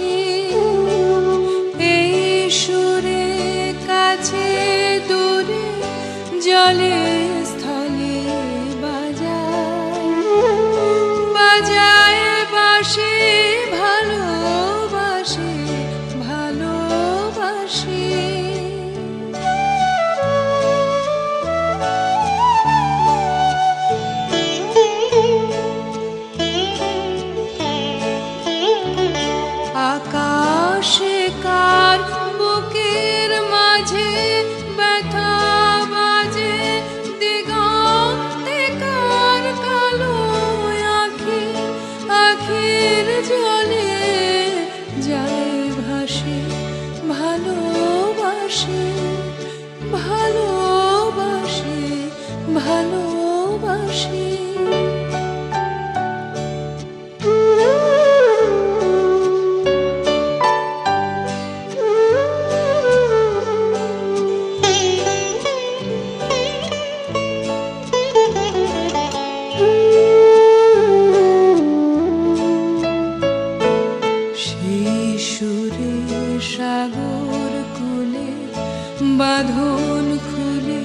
বাঁশি এই সুরে কাছে দূরে জলে স্থলে বাজায় বাজায় বাঁশি ভালোবাসে ভালোবাসি আকাশে কার বুকের মাঝে ব্যথা বাজে দিগন্তে কার কালো আঁখি আখির জলে যায় ভাসে ভালোবাসে ভালোবাসে ভালোবাসে সুরে সাগর কুলে বাঁধন খুলে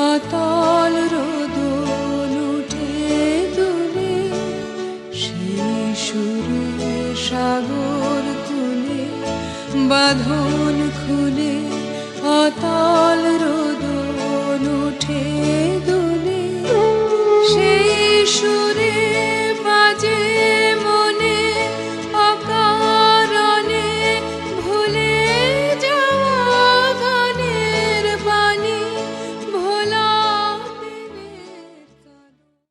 অতল রোদন উঠে দুলে সেই সুরে সাগর কুলে বাঁধন